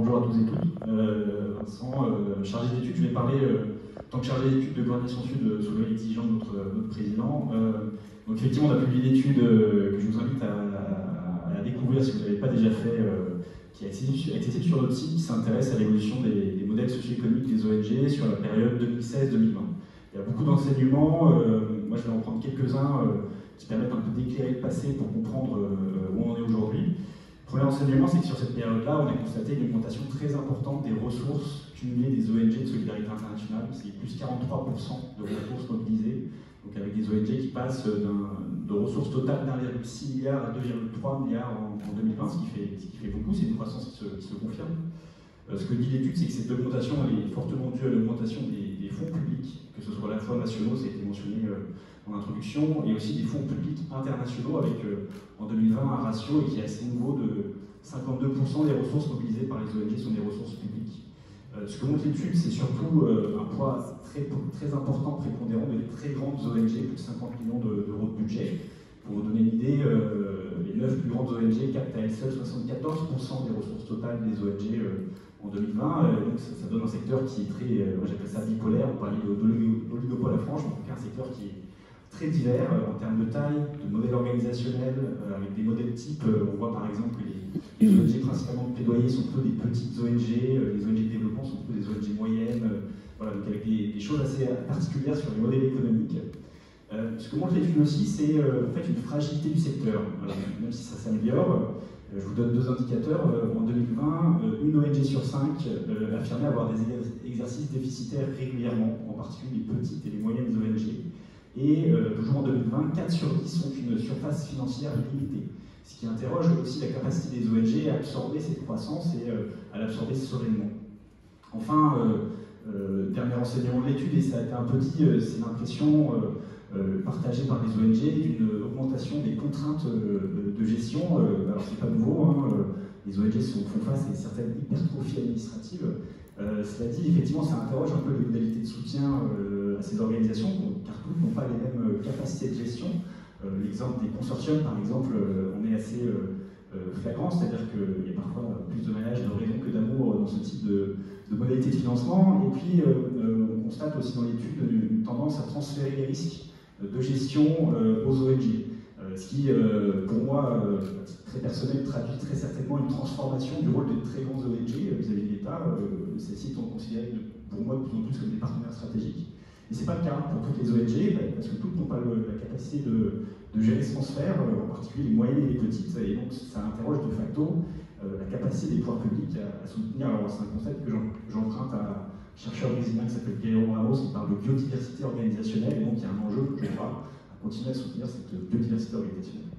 bonjour à tous et toutes. Vincent, chargé d'études, je vais parler en tant que chargé d'études de Coordination Sud sous l'œil exigeant de notre président. Donc effectivement, on a publié une étude que je vous invite à découvrir si vous ne l'avez pas déjà fait, qui est accessible sur notre site, qui s'intéresse à l'évolution des modèles socio-économiques des ONG sur la période 2016-2020. Il y a beaucoup d'enseignements, moi je vais en prendre quelques-uns qui permettent un peu d'éclairer le passé pour comprendre où on en est aujourd'hui. Le premier enseignement, c'est que sur cette période-là, on a constaté une augmentation très importante des ressources cumulées des ONG de solidarité internationale, c'est plus 43% de ressources mobilisées, donc avec des ONG qui passent de ressources totales d'1,6 milliard à 2,3 milliards en 2020, ce qui fait beaucoup, c'est une croissance qui se confirme. Ce que dit l'étude, c'est que cette augmentation est fortement due à l'augmentation des fonds publics, que ce soit à la fois nationaux, ça a été mentionné en introduction, et aussi des fonds publics internationaux, avec en 2020 un ratio qui est assez nouveau de 52% des ressources mobilisées par les ONG sont des ressources publiques. Ce que montre l'étude, c'est surtout un poids très important, prépondérant de très grandes ONG, plus de 50 millions d'euros de budget. Pour vous donner une idée, les 9 plus grandes ONG captent à elles seules 74% des ressources totales des ONG en 2020. Donc ça donne un secteur qui est très, moi j'appelle ça bipolaire, on parlait d'oligopole à frange, donc un secteur qui est très divers en termes de taille, de modèle organisationnel, avec des modèles types. On voit par exemple que les ONG principalement de plaidoyer sont plutôt des petites ONG, les ONG de développement sont plutôt des ONG moyennes, voilà, donc avec des choses assez particulières sur les modèles économiques. Ce que montre l'étude aussi, c'est en fait une fragilité du secteur, voilà, même si ça s'améliore. Je vous donne deux indicateurs. En 2020, une ONG sur 5 affirmait avoir des exercices déficitaires régulièrement, en particulier les petites et les moyennes ONG. Et toujours en 2020, 4 sur 10 ont une surface financière limitée. Ce qui interroge aussi la capacité des ONG à absorber cette croissance et à l'absorber sereinement. Enfin, dernier enseignement de l'étude, et ça a été un peu dit, c'est l'impression partagée par les ONG d'une augmentation des contraintes de gestion. Alors c'est pas nouveau, hein, les ONG font face à certaines hypertrophies administratives. Cela dit, effectivement, ça interroge un peu les modalités de soutien à ces organisations, car toutes n'ont pas les mêmes capacités de gestion. L'exemple des consortiums, par exemple, on est assez flagrant, c'est-à-dire qu'il y a parfois plus de manège de raison que d'amour dans ce type de modalité de financement. Et puis, on constate aussi dans l'étude une tendance à transférer les risques de gestion aux ONG. Ce qui, pour moi, très personnel, traduit très certainement une transformation du rôle des très grands ONG vis-à-vis de l'État. Celles-ci sont considérées, pour moi, de plus en plus comme des partenaires stratégiques. Et ce n'est pas le cas pour toutes les ONG, parce que toutes n'ont pas la capacité de gérer ce transfert, en particulier les moyennes et les petites, et donc ça interroge de facto la capacité des pouvoirs publics à soutenir. Alors c'est un concept que j'emprunte à un chercheur brésilien qui s'appelle Guillermo Ramos, qui parle de biodiversité organisationnelle, et donc il y a un enjeu, je crois, à continuer à soutenir cette biodiversité organisationnelle.